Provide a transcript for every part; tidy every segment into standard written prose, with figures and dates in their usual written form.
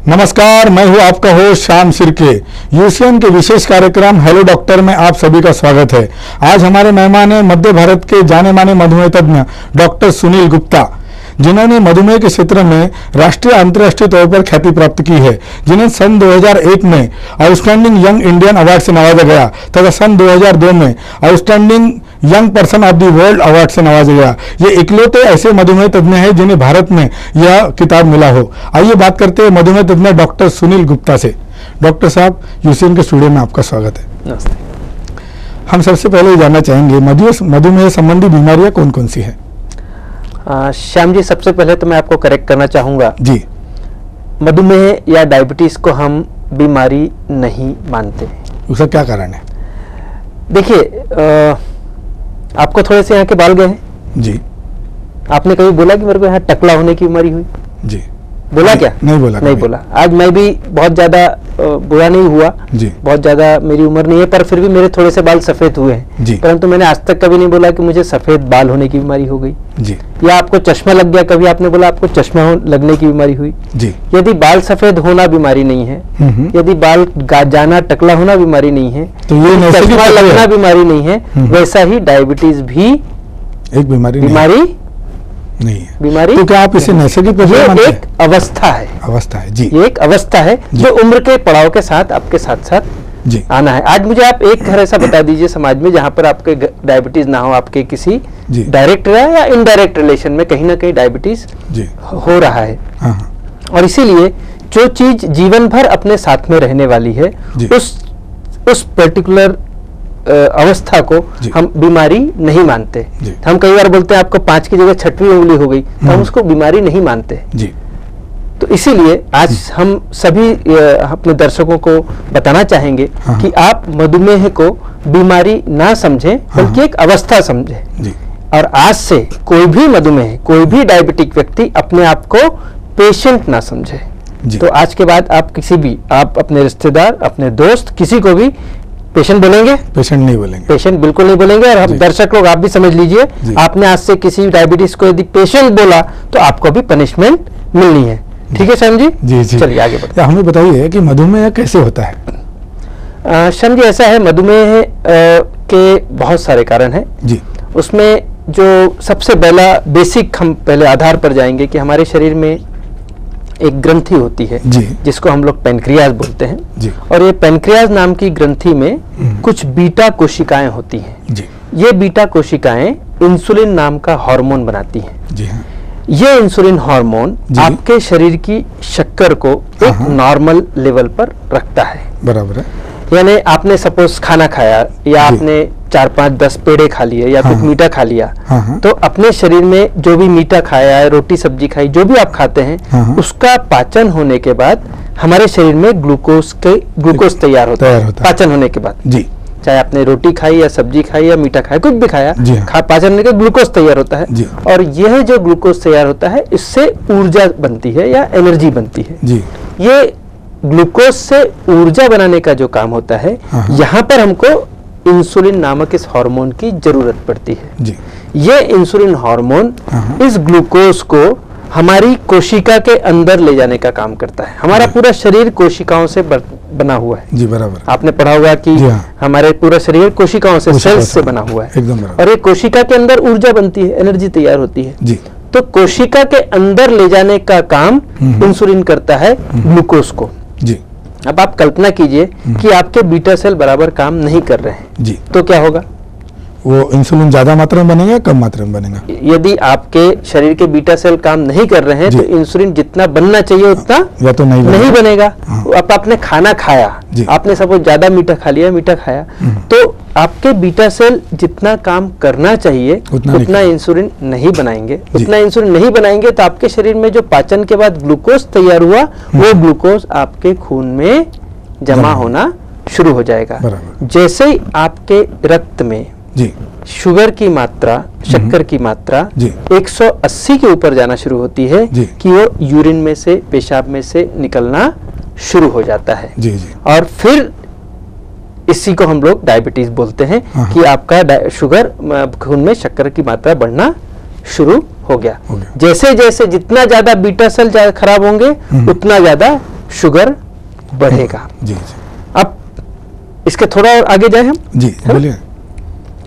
नमस्कार, मैं हूं आपका होस्ट श्याम सिरके। यूसीएन के विशेष कार्यक्रम हेलो डॉक्टर में आप सभी का स्वागत है। आज हमारे मेहमान हैं मध्य भारत के जाने माने मधुमेह तज्ञ डॉक्टर सुनील गुप्ता, जिन्होंने मधुमेह के क्षेत्र में राष्ट्रीय अंतर्राष्ट्रीय तौर पर ख्याति प्राप्त की है, जिन्हें सन 2001 में आउटस्टैंडिंग यंग इंडियन अवार्ड से नवाजा गया तथा सन 2002 में outstanding young person of the world award से नवाजा गया। ये इकलौते ऐसे मधुमेह तज्ञ हैं जिन्हें भारत में यह खिताब मिला हो। आइए बात करते हैं मधुमेह तज्ञ डॉक्टर सुनील गुप्ता से। डॉक्टर साहब, यूसीएन के स्टूडियो में आपका स्वागत है। नमस्ते। हम सबसे पहले ये जानना चाहेंगे मधुमेह संबंधी बीमारियां कौन कौन सी है? श्याम जी, सबसे पहले तो मैं आपको करेक्ट करना चाहूँगा जी। मधुमेह या डायबिटीज़ को हम बीमारी नहीं मानते। उसका क्या कारण है? देखिए, आपको थोड़े से यहाँ के बाल गए हैं जी। आपने कभी बोला कि मेरे को यहाँ टकला होने की बीमारी हुई? जी। बोला क्या? नहीं बोला। नहीं बोला। आज मैं भी बहुत ज़्यादा बुरा नहीं हुआ जी। बहुत ज़्यादा मेरी उम्र नहीं है, पर फिर भी मेरे थोड़े से बाल सफ़ेद हुए हैं जी। परंतु मैंने आज तक कभी नहीं बोला कि मुझे सफ़ेद बाल होने की बीमारी हो गई जी। या आपको चश्मा लग गया, कभी आपने बोला आपको चश्मा लगने की बीमारी हुई जी। यदि बाल सफ़ेद होना बीमारी नहीं है, यदि बाल जाना टकला होना बीमारी नहीं है, तो ये चश्मा लगना बीमारी नहीं है, वैसा ही डायबिटीज भी एक बीमारी नहीं है। बीमारी तो क्या आप इसे नैसर्गिक प्रक्रिया मानते हैं? एक अवस्था है। अवस्था है जी। ये एक अवस्था है जो उम्र के पड़ाव के साथ आपके साथ साथ जी आना है। आज मुझे आप एक घर ऐसा बता दीजिए समाज में जहां पर आपके डायबिटीज ना हो, आपके किसी डायरेक्ट या इनडायरेक्ट रिलेशन में कहीं ना कहीं डायबिटीज हो रहा है। और इसीलिए जो चीज जीवन भर अपने साथ में रहने वाली है, उस पर्टिकुलर अवस्था को हम बीमारी नहीं मानते। हम कई बार बोलते हैं आपको 5 की जगह 6वीं उंगली हो गई, तो हम उसको बीमारी नहीं मानते जी। तो इसीलिए आज हम सभी अपने दर्शकों को बताना चाहेंगे कि आप मधुमेह को बीमारी ना समझें, बल्कि एक अवस्था समझें। और आज से कोई भी मधुमेह, कोई भी डायबिटिक व्यक्ति अपने आप को पेशेंट ना समझे। तो आज के बाद आप किसी भी, आप अपने रिश्तेदार, अपने दोस्त, किसी को भी पेशेंट बोलेंगे? पेशेंट नहीं बोलेंगे। पेशेंट बिल्कुल नहीं बोलेंगे। और हम दर्शक लोग, आप भी समझ लीजिए, आपने आज से किसी डायबिटीज को यदि पेशेंट बोला तो आपको भी पनिशमेंट मिलनी है। ठीक है श्याम जी? जी जी। चलिए आगे बढ़ते हैं। हमें बताइए कि मधुमेह कैसे होता है? श्याम जी, ऐसा है, मधुमेह के बहुत सारे कारण हैं जी। उसमें जो सबसे पहला बेसिक, हम पहले आधार पर जाएंगे कि हमारे शरीर में एक ग्रंथि होती है जिसको हम लोग पैनक्रियाज बोलते हैं जी। और ये पैनक्रियाज नाम की ग्रंथि में कुछ बीटा कोशिकाएं होती हैं जी। ये बीटा कोशिकाएं इंसुलिन नाम का हार्मोन बनाती हैं जी। हाँ। ये इंसुलिन हार्मोन आपके शरीर की शक्कर को एक नॉर्मल लेवल पर रखता है। बराबर है। यानी आपने सपोज खाना खाया या आपने 4, 5, 10 पेड़े खा लिए या कुछ मीठा खा लिया, तो अपने शरीर में जो भी मीठा खाया है, रोटी सब्जी खाई, जो भी आप खाते हैं, उसका पाचन होने के बाद हमारे शरीर में ग्लूकोज तैयार होता है। पाचन होने के बाद जी, चाहे आपने रोटी खाई या सब्जी खाई या मीठा खाया, कुछ भी खाया, पाचन होने के ग्लूकोज तैयार होता है। और यह जो ग्लूकोज तैयार होता है, इससे ऊर्जा बनती है या एनर्जी बनती है जी। ये ग्लूकोज से ऊर्जा बनाने का जो काम होता है, यहाँ पर हमको इंसुलिन नामक इस हार्मोन की जरूरत पड़ती है जी। ये इंसुलिन हार्मोन इस ग्लूकोज को हमारी कोशिका के अंदर ले जाने का काम करता है। हमारा पूरा शरीर कोशिकाओं से बना हुआ है जी। बराबर। आपने पढ़ा होगा कि हमारे पूरा शरीर कोशिकाओं से, सेल्स से बना हुआ है एकदम। और ये कोशिका के अंदर ऊर्जा बनती है, एनर्जी तैयार होती है जी। तो कोशिका के अंदर ले जाने का काम इंसुलिन करता है ग्लूकोज को जी। अब आप कल्पना कीजिए कि आपके बीटा सेल बराबर काम नहीं कर रहे हैं जी, तो क्या होगा? वो इंसुलिन ज्यादा मात्रा में बनेगा, कम मात्रा में बनेगा? यदि आपके शरीर के बीटा सेल काम नहीं कर रहे हैं तो इंसुलिन जितना बनना चाहिए उतना या तो नहीं बनेगा। अब आपने खाना खाया, आपने सपोज ज्यादा मीठा खा लिया, मीठा खाया, तो आपके बीटा सेल जितना काम करना चाहिए उतना इंसुलिन नहीं बनाएंगे। उतना इंसुलिन नहीं बनाएंगे तो आपके शरीर में जो पाचन के बाद ग्लूकोज तैयार हुआ, वो ग्लूकोज आपके खून में जमा होना शुरू हो जाएगा। जैसे ही आपके रक्त में जी शुगर की मात्रा, शक्कर की मात्रा 180 के ऊपर जाना शुरू होती है कि वो यूरिन में से, पेशाब में से निकलना शुरू हो जाता है जी जी। और फिर इसी को हम लोग डायबिटीज बोलते हैं कि आपका शुगर, खून में शक्कर की मात्रा बढ़ना शुरू हो गया। जैसे जैसे जितना ज्यादा बीटा सेल खराब होंगे उतना ज्यादा शुगर बढ़ेगा। जी। अब इसके थोड़ा और आगे जाए हम। जी बोलिए।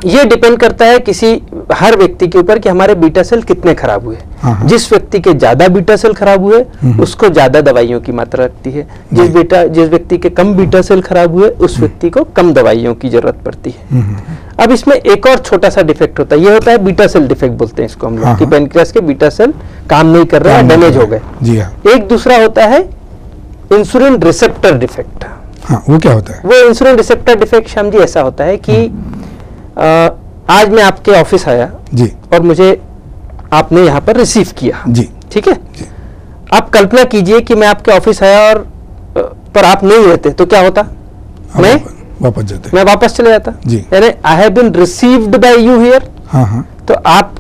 ये डिपेंड करता है हर व्यक्ति के ऊपर कि हमारे बीटा सेल कितने खराब हुए। जिस व्यक्ति के ज्यादा बीटा सेल खराब हुए उसको ज्यादा दवाइयों की मात्रा लगती है, जिस व्यक्ति के कम बीटा सेल खराब हुए उस व्यक्ति को कम दवाइयों की जरूरत पड़ती है। अब इसमें एक और छोटा सा डिफेक्ट होता है, ये होता है बीटा सेल डिफेक्ट बोलते हैं इसको हम लोग, कि पैनक्रियास के बीटा सेल काम नहीं कर रहे हैं, डैमेज हो गए। जी हाँ। एक दूसरा होता है इंसुलिन रिसेप्टर डिफेक्ट। हाँ, वो क्या होता है? वो insulin receptor defect Shyam ji ऐसा होता है कि आज मैं आपके ऑफिस आया जी, और मुझे आपने यहाँ पर रिसीव किया जी, ठीक है। आप कल्पना कीजिए कि मैं आपके ऑफिस आया और पर आप नहीं रहते तो क्या होता? मैं वापस चले जाता। यानी I have been received by you here. तो आप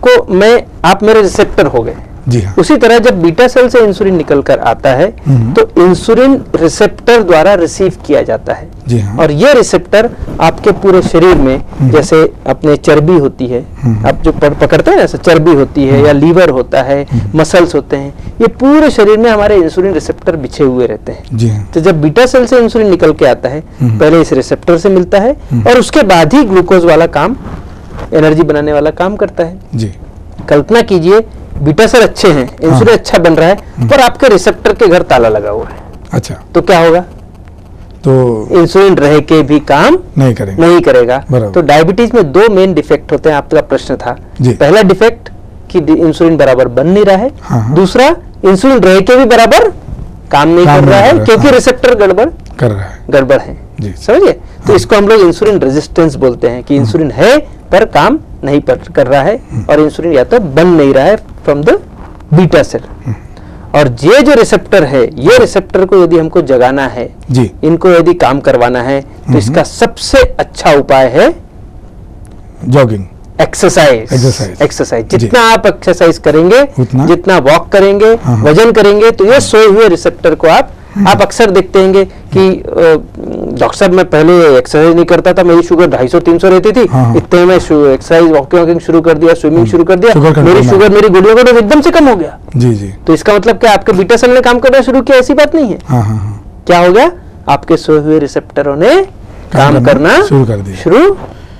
मेरे रिसेप्टर हो गए। जी हाँ। उसी तरह जब बीटा सेल से इंसुलिन निकल कर आता है तो इंसुलिन रिसेप्टर द्वारा रिसीव किया जाता है। जी हाँ। और ये रिसेप्टर आपके पूरे शरीर में जैसे अपने चर्बी होती है, आप जो पकड़ते हैं ना, चर्बी होती है या लीवर होता है, मसल्स होते हैं, ये पूरे शरीर में हमारे इंसुलिन रिसेप्टर बिछे हुए रहते हैं। जी हाँ। तो जब बीटा सेल से इंसुलिन निकल के आता है पहले इस रिसेप्टर से मिलता है और उसके बाद ही ग्लूकोज वाला काम, एनर्जी बनाने वाला काम करता है। जी। कल्पना कीजिए बीटा सेल अच्छे हैं, इंसुलिन अच्छा बन रहा है, पर आपके रिसेप्टर के घर ताला लगा हुआ है। अच्छा, तो क्या होगा? तो इंसुलिन रह के भी काम नहीं करेगा। तो डायबिटीज में दो मेन डिफेक्ट होते हैं, आपका प्रश्न था। पहला डिफेक्ट कि इंसुलिन बराबर बन नहीं रहा है। दूसरा, इंसुलिन रह के भी बराबर काम नहीं कर रहा है क्योंकि रिसेप्टर गड़बड़ है। समझिए? तो इसको हम लोग इंसुलिन रेजिस्टेंस बोलते हैं कि इंसुलिन है पर काम नहीं कर रहा है और इंसुलिन या तो बन नहीं रहा है फ्रॉम द बीटा सेल। और ये जो रिसेप्टर है, ये रिसेप्टर को यदि हमको जगाना है, इनको यदि काम करवाना है, तो इसका सबसे अच्छा उपाय है जॉगिंग, एक्सरसाइज। जितना आप एक्सरसाइज करेंगे, जितना वॉक करेंगे, वजन करेंगे, तो ये सोए हुए रिसेप्टर को आप अक्सर देखते होंगे कि डॉक्टर साहब मैं पहले एक्सरसाइज नहीं करता था, मेरी शुगर 250-300 रहती थी, इतने में एक्सरसाइज वॉकिंग शुरू कर दिया, स्विमिंग शुरू कर दिया, मेरी गोलियों का डोज एकदम से कम हो गया। जी। तो इसका मतलब क्या आपके बीटा सेल ने काम करना शुरू किया? ऐसी बात नहीं है। क्या हो गया? आपके सोए हुए रिसेप्टरों ने काम करना शुरू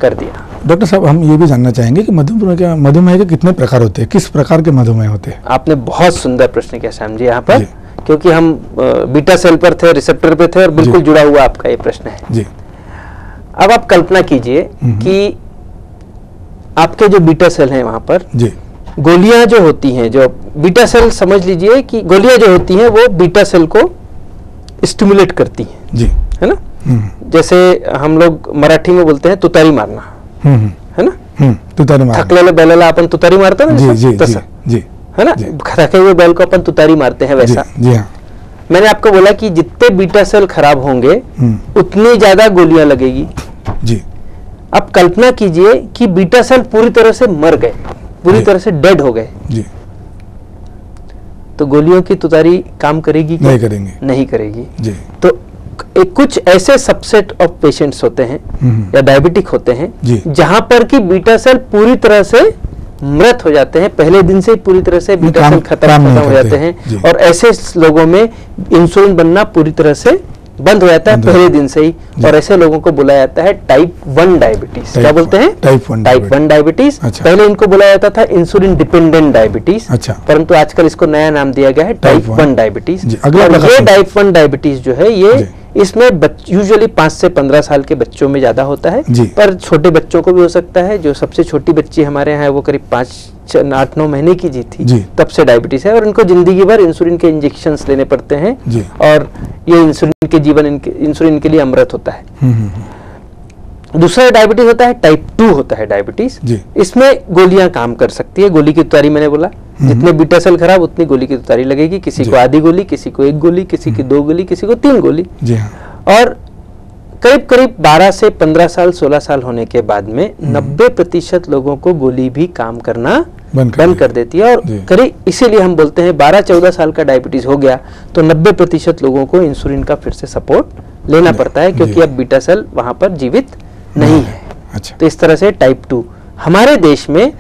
कर दिया। डॉक्टर साहब, हम ये भी जानना चाहेंगे कि मधुमेह के कितने प्रकार होते हैं, किस प्रकार के मधुमेह होते हैं? आपने बहुत सुंदर प्रश्न किया श्याम जी यहाँ पर, क्योंकि हम बीटा सेल पर थे, रिसेप्टर पे थे और बिल्कुल जुड़ा हुआ आपका ये प्रश्न है। जी। अब आप कल्पना कीजिए कि आपके जो बीटा सेल हैं वहां पर गोलियां जो होती हैं, जो बीटा सेल, समझ लीजिए कि गोलियां जो होती हैं वो बीटा सेल को स्टिमुलेट करती हैं। जी। है ना? जैसे हम लोग मराठी में बोलते हैं तुतारी मारना, है ना? तुतारी मारना, थकलेले बैलाला अपन तुतारी मारते हैं ना, जी, है ना? थके हुए बैल को अपन तुतारी मारते हैं, वैसा। जी हाँ। मैंने आपको बोला कि जितने बीटा सेल खराब होंगे उतनी ज्यादा गोलियां लगेगी। जी। अब कल्पना कीजिए कि बीटा सेल पूरी तरह से मर गए, पूरी तरह से डेड हो गए। जी। तो गोलियों की तुतारी काम करेगी? नहीं करेगी। जी। तो कुछ ऐसे सबसेट ऑफ पेशेंट्स होते हैं या डायबिटिक होते हैं जहां पर कि बीटा सेल पूरी तरह से मृत हो जाते हैं, पहले दिन से पूरी तरह से बीटा सेल खत्म हो जाते हैं। और ऐसे लोगों में इंसुलिन बनना पूरी तरह से बंद हो जाता है पहले दिन से ही, और ऐसे लोगों को बुलाया जाता है टाइप 1 डायबिटीज। क्या बोलते हैं? Type 1 diabetes. पहले इनको बुलाया जाता था इंसुलिन डिपेंडेंट डायबिटीज, परंतु आजकल इसको नया नाम दिया गया है टाइप 1 डायबिटीज। और ये टाइप 1 डायबिटीज जो है, ये इसमें यूजुअली 5 से 15 साल के बच्चों में ज्यादा होता है, पर छोटे बच्चों को भी हो सकता है। जो सबसे छोटी बच्ची हमारे यहाँ है वो करीब 8-9 महीने की जी थी, तब से डायबिटीज है, और इनको जिंदगी भर इंसुलिन के इंजेक्शंस लेने पड़ते हैं, और ये इंसुलिन के जीवन इंसुलिन के लिए अमृत होता है। दूसरा डायबिटीज होता है टाइप 2 होता है डायबिटीज। इसमें गोलियां काम कर सकती है। गोली की तुतारी मैंने बोला, जितने बीटा सेल खराब उतनी गोली की तुतारी लगेगी। किसी को आधी गोली, किसी को 1 गोली, किसी की 2 गोली, किसी को 3 गोली। और करीब 12 से 15 साल 16 साल होने के बाद में 90% लोगों को गोली भी काम करना बंद कर देती है। और करीब इसीलिए हम बोलते हैं 12-14 साल का डायबिटीज हो गया तो 90% लोगों को इंसुलिन का फिर से सपोर्ट लेना पड़ता है, क्योंकि अब बीटा सेल वहां पर जीवित नहीं है। तो इस तरह से टाइप 2 हमारे देश में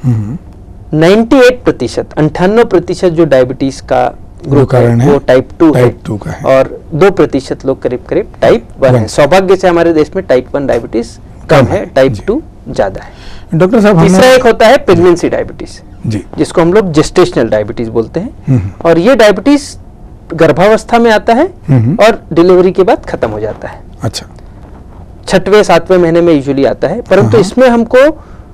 98% जो डायबिटीज का ग्रुप कारण है वो टाइप 2 का है और 2% लोग करीब करीब टाइप 1 है। सौभाग्य से हमारे देश में टाइप 1 डायबिटीज कम है, टाइप 2 ज्यादा है। डॉक्टर साहब तीसरा एक होता है प्रेगनेंसी डायबिटीज जी, जिसको हम लोग जेस्टेशनल डायबिटीज बोलते हैं, और ये डायबिटीज गर्भावस्था में आता है और डिलीवरी के बाद खत्म हो जाता है। अच्छा, 6वें 7वें महीने में यूजुअली आता है, परंतु इसमें हमको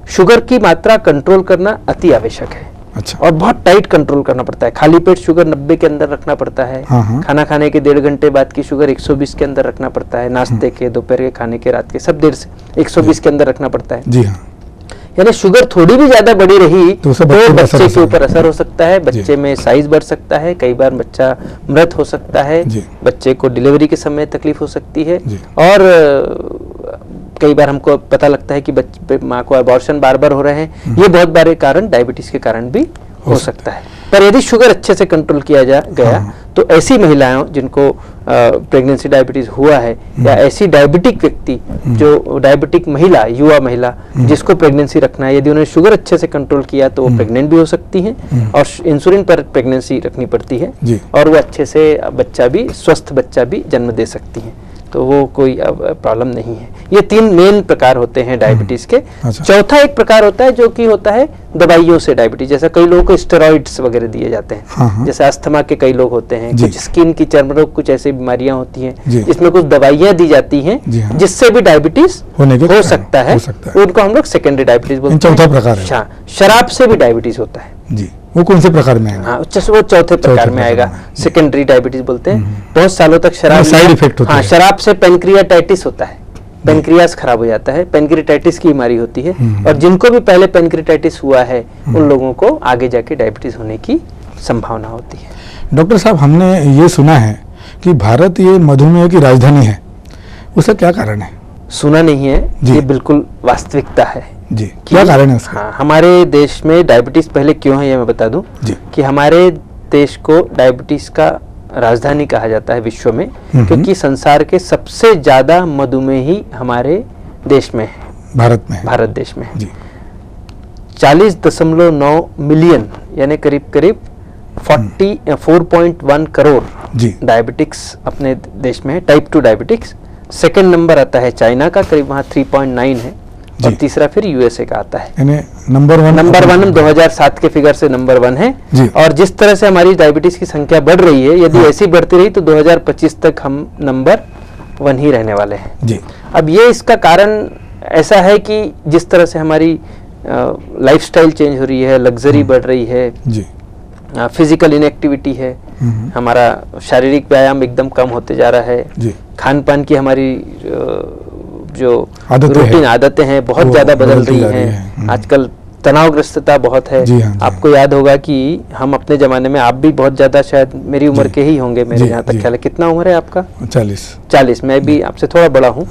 शुगर की मात्रा कंट्रोल करना अति आवश्यक है। अच्छा, और बहुत टाइट कंट्रोल करना पड़ता है। खाली पेट शुगर 90 के अंदर रखना पड़ता है। खाना खाने के 1.5 घंटे बाद की शुगर 120 के अंदर रखना पड़ता है। नाश्ते के, दोपहर के, खाने के, रात के, सब देर से 120 के अंदर रखना पड़ता है। जी हाँ। यानी शुगर थोड़ी भी ज्यादा बढ़ी रही तो बच्चे के ऊपर असर हो सकता है, बच्चे में साइज बढ़ सकता है, कई बार बच्चा मृत हो सकता है, बच्चे को डिलीवरी के समय तकलीफ हो सकती है, और कई बार हमको पता लगता है कि माँ को अबॉर्शन बार बार हो रहे हैं। ये बहुत बारे कारण डायबिटीज के कारण भी हो सकता है। पर यदि शुगर अच्छे से कंट्रोल किया गया तो ऐसी महिलाओं जिनको प्रेगनेंसी डायबिटीज हुआ है, या ऐसी डायबिटिक व्यक्ति जो डायबिटिक महिला, युवा महिला जिसको प्रेगनेंसी रखना है, यदि उन्होंने शुगर अच्छे से कंट्रोल किया तो वो प्रेग्नेंट भी हो सकती हैं और इंसुलिन पर प्रेगनेंसी रखनी पड़ती है, और वो अच्छे से बच्चा भी, स्वस्थ बच्चा भी जन्म दे सकती हैं। तो वो कोई प्रॉब्लम नहीं है। ये 3 मेन प्रकार होते हैं डायबिटीज के। अच्छा। चौथा एक प्रकार होता है जो कि होता है दवाइयों से डायबिटीज, जैसा कई लोगों को स्टेरॉइड्स वगैरह दिए जाते हैं। जैसे अस्थमा के कई लोग होते हैं, कुछ स्किन की, चर्म रोग, कुछ ऐसी बीमारियां होती हैं जिसमें कुछ दवाइयां दी जाती हैं जिससे भी डायबिटीज हो सकता है। उनको हम लोग सेकेंडरी डायबिटीज बोलते हैं। चौथा प्रकार है। शराब से भी डायबिटीज होता है जी, वो कौन से प्रकार में आएगा? वो चौथे प्रकार में आएगा, सेकेंडरी डायबिटीज बोलते हैं। बहुत सालों तक शराब, साइड इफेक्ट होता है। शराब से पेनक्रियाटाइटिस होता है, पेनक्रियास खराब हो जाता है, पेनक्रियाटाइटिस की बीमारी होती है, और जिनको भी पहले पेनक्रियाटाइटिस हुआ है उन लोगों को आगे जाके डायबिटीज होने की संभावना होती है। डॉक्टर साहब, हमने ये सुना है कि भारत ये मधुमेह की राजधानी है, उसका क्या कारण है? सुना नहीं है, ये बिल्कुल वास्तविकता है जी। क्या कारण है उसका? हमारे देश में डायबिटीज पहले क्यों है ये मैं बता दूं कि हमारे देश को डायबिटीज का राजधानी कहा जाता है विश्व में, क्योंकि संसार के सबसे ज्यादा मधुमेही हमारे देश में है, भारत देश में जी। 40.9 मिलियन यानी करीब करीब 4.1 करोड़ डायबिटिक्स अपने देश में है, टाइप 2 डायबिटिक्स। सेकंड नंबर आता है चाइना का, करीब वहाँ 3.9 है, और तीसरा फिर यूएसए का आता है। नंबर वन 2007 के फिगर से नंबर 1 है। और जिस तरह से हमारी डायबिटीज की संख्या बढ़ रही है, यदि ऐसी बढ़ती रही तो 2025 तक हम नंबर 1 ही रहने वाले हैं जी। अब ये इसका कारण ऐसा है कि जिस तरह से हमारी लाइफस्टाइल चेंज हो रही है, लग्जरी बढ़ रही है जी, फिजिकल इनएक्टिविटी है, हमारा शारीरिक व्यायाम एकदम कम होते जा रहा है जी। खान पान की हमारी जो रूटीन आदतें हैं बहुत ज्यादा बदल रही हैं। आजकल तनावग्रस्तता बहुत है। आपको याद होगा कि हम अपने जमाने में, आप भी बहुत ज्यादा शायद मेरी उम्र के ही होंगे, मेरे यहाँ तक ख्याल है। कितना उम्र है आपका? 40। मैं भी आपसे थोड़ा बड़ा हूँ,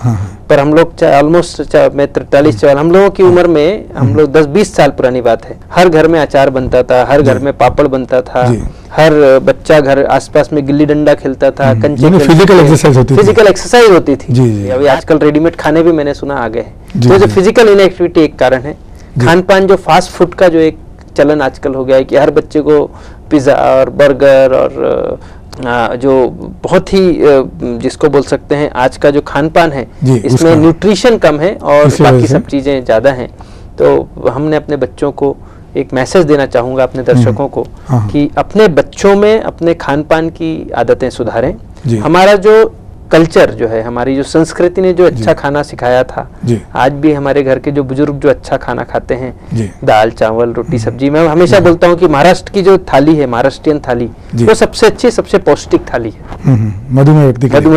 पर हम लोग ऑलमोस्ट, मैं 43, हम लोगों की उम्र में, हम लोग 10-20 साल पुरानी बात है, हर घर में अचार बनता था, हर घर में पापड़ बनता था, हर बच्चा घर आसपास में गिल्ली डंडा खेलता था, कंचे, फिजिकल एक्सरसाइज होती थी। अभी आजकल रेडीमेड खाने भी मैंने सुना आ गए हैं। तो जो फिजिकल इनएक्टिविटी एक कारण है। खान पान, जो फास्ट फूड का जो एक चलन आजकल हो गया है कि हर बच्चे को पिज्जा और बर्गर और जो बहुत ही जिसको बोल सकते हैं आज का जो खान पान है, इसमें न्यूट्रिशन कम है और बाकी सब चीजें ज्यादा हैं। तो हमने अपने बच्चों को एक मैसेज देना चाहूंगा, अपने दर्शकों को, कि अपने बच्चों में अपने खान पान की आदतें सुधारें। हमारा जो कल्चर जो है, हमारी जो संस्कृति ने जो अच्छा खाना सिखाया था, आज भी हमारे घर के जो बुजुर्ग जो अच्छा खाना खाते हैं, दाल चावल रोटी सब्जी, मैं हमेशा बोलता हूँ कि महाराष्ट्र की जो थाली है, महाराष्ट्रियन थाली, वो सबसे अच्छी, सबसे पौष्टिक थाली है मधुमेह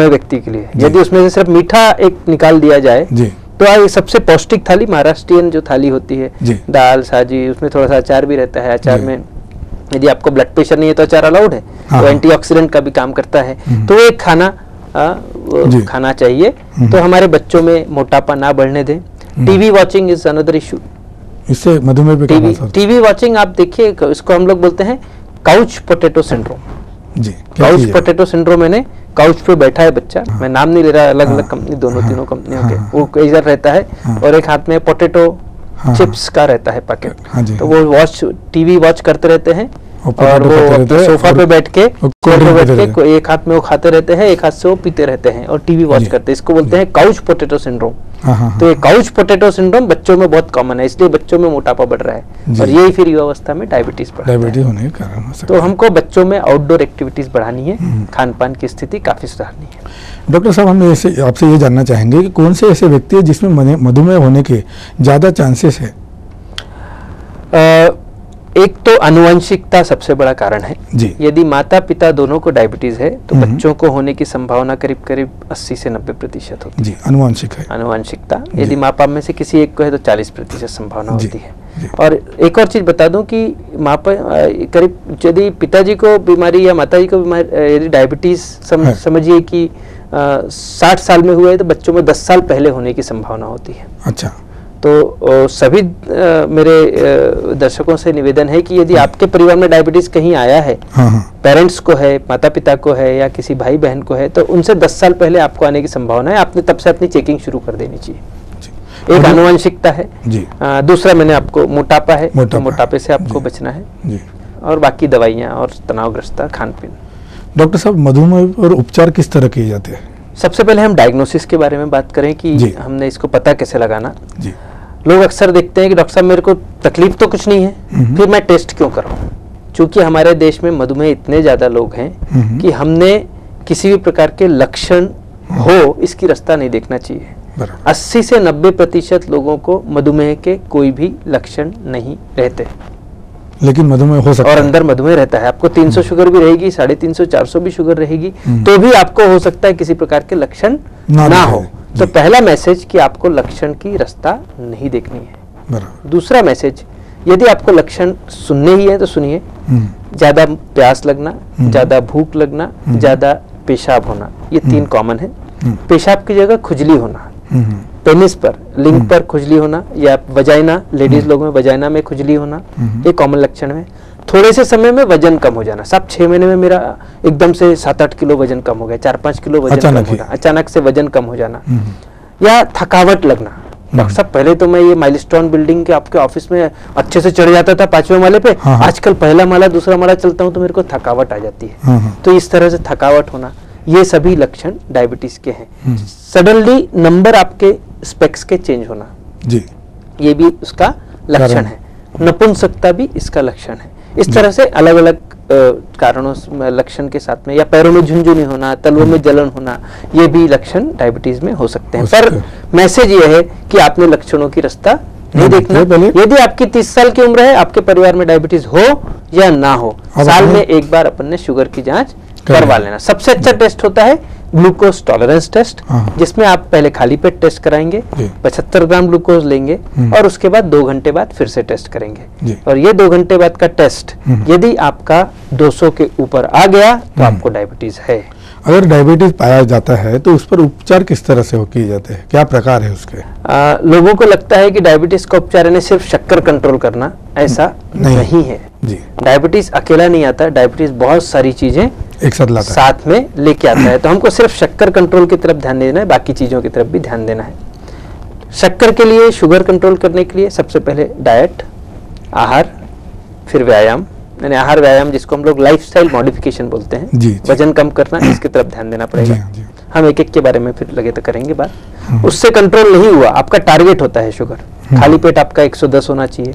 व्यक्ति के लिए। यदि उसमें से सिर्फ मीठा एक निकाल दिया जाए तो सबसे पौष्टिक थाली महाराष्ट्रियन जो थाली होती है, दाल साजी, उसमें थोड़ा सा अचार भी रहता है। अचार में यदि आपको ब्लड प्रेशर नहीं है तो अचार अलाउड है, तो एंटीऑक्सीडेंट का भी काम करता है। तो एक खाना खाना चाहिए। तो हमारे बच्चों में मोटापा ना बढ़ने दें। TV watching is another issue, इससे मधुमेह पे टीवी वॉचिंग आप देखिए, इसको हम लोग बोलते हैं काउच पोटैटो सिंड्रोम जी। काउच पोटैटो सिंड्रोम मैंने काउच पे बैठा है बच्चा, मैं नाम नहीं ले रहा, अलग अलग कंपनी, तीनों कंपनियों के, वो इधर रहता है और एक हाथ में पोटैटो चिप्स का रहता है पैकेट। तो वो टीवी वॉच करते रहते हैं और वो सोफा पे बैठ के एक हाथ में वो खाते रहते हैं, एक हाथ से वो पीते रहते हैं और टीवी वॉच करते हैं। इसको बोलते हैं काउच पोटैटो सिंड्रोम। तो ये काउच पोटैटो सिंड्रोम बच्चों में बहुत कॉमन है, इसलिए बच्चों में मोटापा बढ़ रहा है और यही फिर युवावस्था में डायबिटीज होने के कारण हो सकता है। तो हमको बच्चों में आउटडोर एक्टिविटीज बढ़ानी है, खान पान की स्थिति काफी सुधारनी है। डॉक्टर साहब, हम आपसे ये जानना चाहेंगे कि कौन से ऐसे व्यक्ति है जिसमें मधुमेह होने के ज्यादा चांसेस है? एक तो आनुवंशिकता सबसे बड़ा कारण है जी। यदि माता पिता दोनों को डायबिटीज है तो बच्चों को होने की संभावना करीब करीब 80 से 90% होती है। जी, आनुवंशिक है। आनुवंशिकता यदि माँ बाप में से किसी एक को है तो 40% संभावना होती है। और एक और चीज बता दूं कि करीब यदि पिताजी को बीमारी या माताजी को बीमारी यदि डायबिटीज समझिए कि 60 साल में हुआ है तो बच्चों में 10 साल पहले होने की संभावना होती है। अच्छा। तो सभी मेरे दर्शकों से निवेदन है कि यदि आपके परिवार में डायबिटीज कहीं आया है, पेरेंट्स को है, माता पिता को है या किसी भाई बहन को है, तो उनसे 10 साल पहले आपको आने की संभावना है। आपने तब से अपनी चेकिंग शुरू कर देनी चाहिए। एक आनुवंशिकता है जी। दूसरा मैंने आपको मोटापा है, तो मोटापे से आपको बचना है जी। और बाकी दवाइयाँ और तनावग्रस्त खान पीन। डॉक्टर साहब, मधुमेह पर उपचार किस तरह किए जाते हैं? सबसे पहले हम डायग्नोसिस के बारे में बात करें कि हमने इसको पता कैसे लगाना जी। लोग अक्सर देखते हैं कि डॉक्टर साहब मेरे को तकलीफ तो कुछ नहीं है, फिर मैं टेस्ट क्यों कराऊं? क्योंकि हमारे देश में मधुमेह इतने ज्यादा लोग हैं कि हमने किसी भी प्रकार के लक्षण हो इसकी रास्ता नहीं देखना चाहिए। 80 से 90% लोगों को मधुमेह के कोई भी लक्षण नहीं रहते, लेकिन मधुमेह हो सकता है और अंदर मधुमेह रहता है। आपको 300 शुगर भी रहेगी, 350 400 भी शुगर रहेगी, तो भी आपको हो सकता है किसी प्रकार के लक्षण ना हो। तो पहला मैसेज कि आपको लक्षण की रास्ता नहीं देखनी है। दूसरा मैसेज, यदि आपको लक्षण सुनने ही है तो सुनिए। ज्यादा प्यास लगना, ज्यादा भूख लगना, ज्यादा पेशाब होना, ये 3 कॉमन है। पेशाब की जगह खुजली होना, पेनिस पर, लिंग पर खुजली होना या वजाइना, लेडीज लोगों में वजाइना में खुजली होना, ये कॉमन लक्षण है। थोड़े से समय में वजन कम हो जाना, सब 6 महीने में मेरा एकदम से 7-8 किलो वजन कम हो गया, 4-5 किलो वजन कम हो जाना, अचानक से वजन कम हो जाना, या थकावट लगना। डॉक्टर साहब, पहले तो मैं ये माइलस्टोन बिल्डिंग के आपके ऑफिस में अच्छे से चढ़ जाता था 5वें माले पे, आजकल पहला माला दूसरा माला चलता हूँ तो मेरे को थकावट आ जाती है। तो इस तरह से थकावट होना, ये सभी लक्षण डायबिटीज के हैं। सडनली नंबर आपके स्पेक्स के चेंज होना जी, ये भी उसका लक्षण है। नपुंसकता भी इसका लक्षण है। इस तरह से अलग अलग कारणों लक्षण के साथ में, या पैरों में झुनझुनी होना, तलवों में जलन होना, ये भी लक्षण डायबिटीज में हो सकते हैं। पर मैसेज ये है कि आपने लक्षणों की रास्ता नहीं देखना। यदि आपकी 30 साल की उम्र है, आपके परिवार में डायबिटीज हो या ना हो, साल में एक बार अपन ने शुगर की जांच करवा लेना। सबसे अच्छा टेस्ट होता है ग्लूकोज टॉलरेंस टेस्ट, जिसमें आप पहले खाली पेट टेस्ट कराएंगे, 75 ग्राम ग्लूकोज लेंगे और उसके बाद 2 घंटे बाद फिर से टेस्ट करेंगे। और ये 2 घंटे बाद का टेस्ट यदि आपका 200 के ऊपर आ गया तो आपको डायबिटीज है। अगर डायबिटीज पाया जाता है तो उस पर उपचार किस तरह से किए जाते हैं, क्या प्रकार है उसके? लोगों को लगता है कि डायबिटीज का उपचार यानी सिर्फ शक्कर कंट्रोल करना, ऐसा नहीं है जी। डायबिटीज अकेला नहीं आता, डायबिटीज बहुत सारी चीजें एक साथ लाता है, साथ में लेके आता है। तो हमको सिर्फ शक्कर कंट्रोल की तरफ ध्यान देना है, बाकी चीजों की तरफ भी ध्यान देना है। शक्कर के लिए, शुगर कंट्रोल करने के लिए सबसे पहले डाइट, आहार, फिर व्यायाम, यानी आहार व्यायाम जिसको हम लोग लाइफस्टाइल मॉडिफिकेशन बोलते हैं, जी, वजन कम करना, इसकी तरफ ध्यान देना पड़ेगा। जी। हम एक एक के बारे में फिर लगे तो करेंगे बात। उससे कंट्रोल नहीं हुआ, आपका टारगेट होता है शुगर, खाली पेट आपका 110 होना चाहिए,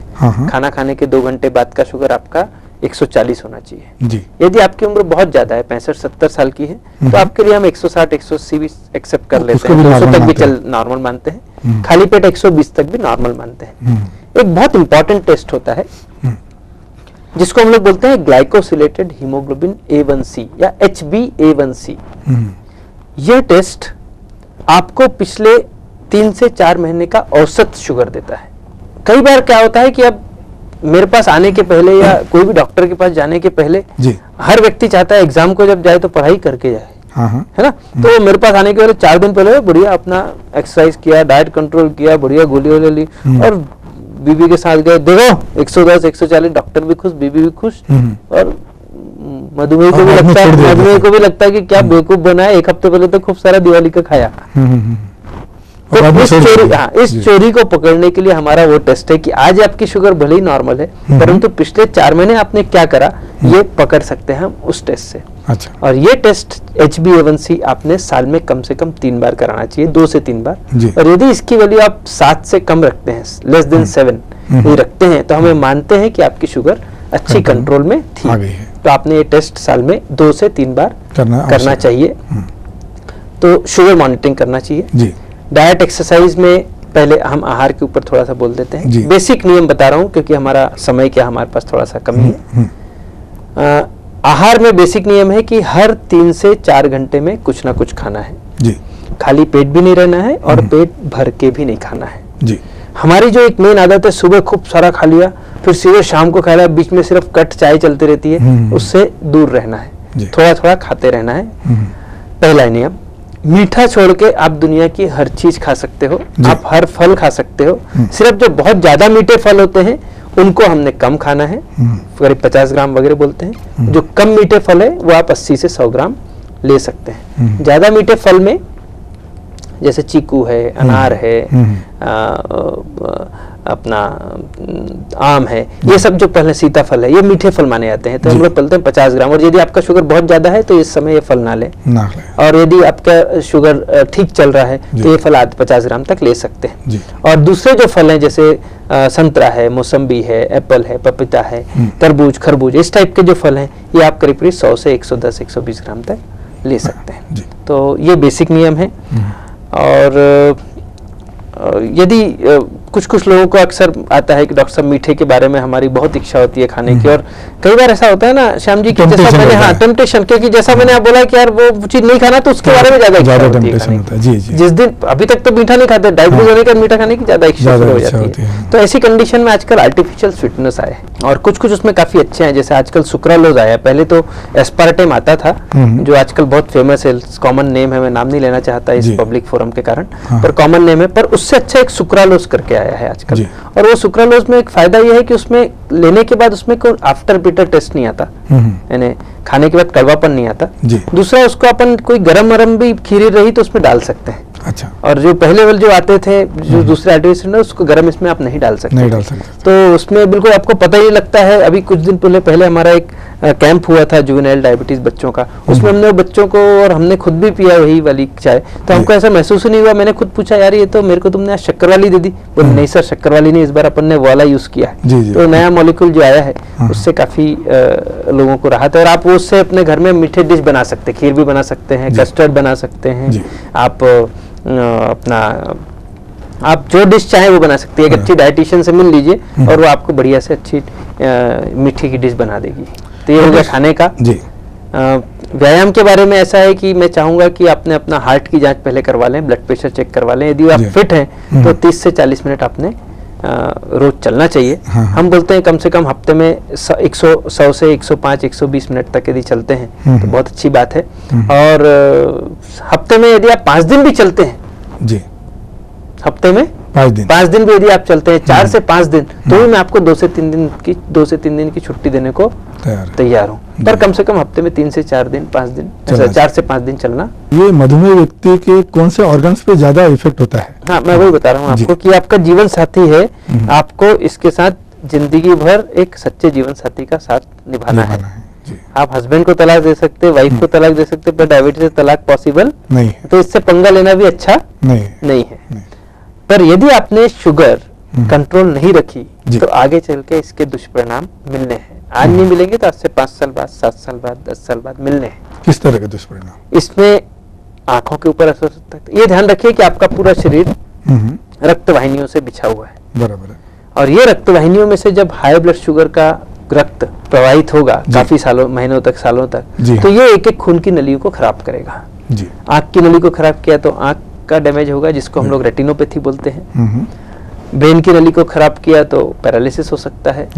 खाना खाने के 2 घंटे बाद का शुगर आपका 140 होना चाहिए जी। यदि आपकी उम्र बहुत ज्यादा है, 65-70 साल की है, तो आपके लिए हम 160-180 भी एक्सेप्ट कर लेते हैं, 200 तक भी चल नॉर्मल मानते हैं, खाली पेट 120 तक भी नॉर्मल मानते हैं। एक बहुत इंपॉर्टेंट टेस्ट होता है जिसको हम लोग बोलते हैं ग्लाइकोसिलेटेड हीमोग्लोबिन A1C या HbA1c। यह टेस्ट आपको पिछले 3 से 4 महीने का औसत शुगर देता है। कई बार क्या होता है कि अब मेरे पास आने के पहले या कोई भी डॉक्टर के पास जाने के पहले हर व्यक्ति चाहता है एग्जाम को जब जाए तो पढ़ाई करके जाए, है ना। तो मेरे पास आने के पहले 4 दिन पहले बढ़िया अपना एक्सरसाइज किया, डाइट कंट्रोल किया, बढ़िया गोली ले ली और बीबी के साथ गए, देखो 110-140, डॉक्टर भी खुश, बीबी भी खुश, और मधुमेह को भी लगता है कि क्या बेवकूफ बनाया, 1 हफ्ते पहले तो खूब सारा दिवाली का खाया। तो इस चोरी को पकड़ने के लिए हमारा वो टेस्ट है कि आज आपकी शुगर भले ही नॉर्मल है, परंतु पिछले 4 महीने आपने क्या करा, ये पकड़ सकते हैं हम उस टेस्ट से। अच्छा। और ये टेस्ट HbA1c आपने साल में कम से कम 3 बार कराना चाहिए, 2 से 3 बार। और यदि इसकी वैल्यू आप 7 से कम रखते हैं, लेस देन 7 ये रखते हैं, तो हमें मानते हैं कि आपकी शुगर अच्छी कंट्रोल में थी। तो आपने ये टेस्ट साल में 2 से 3 बार करना चाहिए। तो शुगर मॉनिटरिंग करना चाहिए जी। डाइट एक्सरसाइज में पहले हम आहार के ऊपर थोड़ा सा बोल देते हैं। बेसिक नियम बता रहा हूँ क्योंकि हमारा समय क्या हमारे पास थोड़ा सा कमी है। आहार में बेसिक नियम है कि हर 3 से 4 घंटे में कुछ ना कुछ खाना है जी। खाली पेट भी नहीं रहना है और पेट भर के भी नहीं खाना है जी। हमारी जो एक मेन आदत है, सुबह खूब सारा खा लिया, फिर सीधे शाम को खा लिया, बीच में सिर्फ कट चाय चलती रहती है, उससे दूर रहना है, थोड़ा थोड़ा खाते रहना है। पहला नियम। मीठा छोड़ के आप दुनिया की हर चीज खा सकते हो, आप हर फल खा सकते हो, सिर्फ जो बहुत ज्यादा मीठे फल होते हैं उनको हमने कम खाना है, करीब 50 ग्राम वगैरह बोलते हैं। जो कम मीठे फल है वो आप 80 से 100 ग्राम ले सकते हैं। ज्यादा मीठे फल में जैसे चीकू है, अनार है, अपना आम है, ये सब जो पहले सीताफल है, ये मीठे फल माने जाते हैं। तो हम लोग बोलते हैं 50 ग्राम। और यदि आपका शुगर बहुत ज्यादा है तो इस समय ये फल ना लें। और यदि आपका शुगर ठीक चल रहा है तो ये फल 50 ग्राम तक ले सकते हैं। और दूसरे जो फल हैं जैसे संतरा है, मौसम्बी है, एप्पल है, पपीता है, तरबूज, खरबूज, इस टाइप के जो फल हैं ये आप करीब 100 से 110, 120 ग्राम तक ले सकते हैं। तो ये बेसिक नियम है। और यदि कुछ लोगों को अक्सर आता है कि डॉक्टर साहब मीठे के बारे में हमारी बहुत इच्छा होती है खाने की, और कई बार ऐसा होता है ना श्याम जी कि जैसा मैंने टेम्पटेशन, क्योंकि जैसा मैंने आप बोला कि यार वो चीज नहीं खाना तो उसके बारे में ज्यादा इच्छा होती है। जी जी। जिस दिन अभी तक तो मीठा नहीं खाते, डायबिटीज होने के बाद मीठा खाने की ज्यादा इच्छा हो जाती है। तो ऐसी कंडीशन में आजकल आर्टिफिशियल स्वीटनेस आए और कुछ उसमें काफी अच्छे हैं। जैसे आजकल सुक्रालोज आया, पहले तो एस्पार्टेम आता था जो आजकल बहुत फेमस है, कॉमन नेम है, मैं नाम नहीं लेना चाहता इस पब्लिक फोरम के कारण, पर कॉमन नेम है। पर उससे अच्छा एक सुक्रालोज करके आया है आजकल। और वो सुक्रालोज में एक फायदा ये है कि उसमें लेने के बाद उसमें कोई आफ्टर बिटर टेस्ट नहीं आता, यानी खाने के बाद कड़वापन नहीं आता। दूसरा, उसको अपन कोई गरम वरम भी खीरी रही तो उसमें डाल सकते हैं। अच्छा। और जो पहले वाले जो आते थे जो दूसरे आर्टिफिशियल है उसको गरम इसमें आप नहीं डाल सकते। तो उसमें बिल्कुल आपको पता ही लगता है। अभी कुछ दिन पहले हमारा एक कैंप हुआ था जुवेनाइल डायबिटीज बच्चों का, उसमें हमने बच्चों को और हमने खुद भी पिया वही वाली चाय, तो हमको ऐसा महसूस ही नहीं हुआ। मैंने खुद पूछा, यार ये तो मेरे को तुमने शक्कर वाली दे दी। बोले नहीं सर, शक्कर वाली नहीं, इस बार अपन ने वाला यूज किया है। तो नया मॉलिक्यूल जो आया है उससे काफी लोगों को राहत है। और आप उससे अपने घर में मीठे डिश बना सकते हैं, खीर भी बना सकते हैं, कस्टर्ड बना सकते हैं, आप अपना आप जो डिश चाहे वो बना सकते हैं। एक अच्छी डाइटिशियन से मिल लीजिए और वो आपको बढ़िया से अच्छी मीठी की डिश बना देगी। तो ये हो गया खाने का। जी। व्यायाम के बारे में ऐसा है कि मैं चाहूंगा कि आपने अपना हार्ट की जांच पहले करवा लें, ब्लड प्रेशर चेक करवा लें। यदि आप फिट हैं तो 30 से 40 मिनट आपने रोज चलना चाहिए। हम बोलते हैं कम से कम हफ्ते में 100 से 105, 120 मिनट तक यदि चलते हैं तो बहुत अच्छी बात है। और हफ्ते में यदि आप 5 दिन भी चलते हैं जी, हफ्ते में 5 दिन भी यदि आप चलते हैं, 4 से 5 दिन, तो भी मैं आपको 2 से 3 दिन की छुट्टी देने को तैयार हूँ। पर कम से कम हफ्ते में 3 से 4 दिन, 5 दिन, 4 से 5 दिन चलना। ये मधुमेह व्यक्ति के कौन से ऑर्गन्स पे ज्यादा इफेक्ट होता है? हाँ, मैं वही बता रहा हूँ आपको कि आपका जीवन साथी है, आपको इसके साथ जिंदगी भर एक सच्चे जीवन साथी का साथ निभाना है। आप हस्बैंड को तलाक दे सकते हैं, वाइफ को तलाक दे सकते हैं, पर डायबिटीज से तलाक पॉसिबल नहीं है। तो इससे पंगा लेना भी अच्छा नहीं है। पर यदि आपने शुगर कंट्रोल नहीं रखी तो आगे चल के इसके दुष्परिणाम मिलने हैं। आज नहीं मिलेंगे तो आज से 5 साल बाद, 7 साल बाद, 10 साल बाद मिलने हैं। किस तरह के दुष्परिणाम? इसमें आंखों के ऊपर असर हो सकता है। ये ध्यान रखिए कि आपका पूरा शरीर रक्त वाहिनियों से बिछा हुआ है। बराबर है। और ये रक्त वाहिनियों में से जब हाई ब्लड शुगर का रक्त प्रवाहित होगा काफी सालों, महीनों तक, सालों तक, तो ये एक एक खून की नलियों को खराब करेगा। आंख की नली को खराब किया तो आंख का डैमेज होगा, जिसको हम लोग रेटिनोपैथी बोलते हैं। ब्रेन की नली को खराब किया तो पैरालिसिस हो सकता है।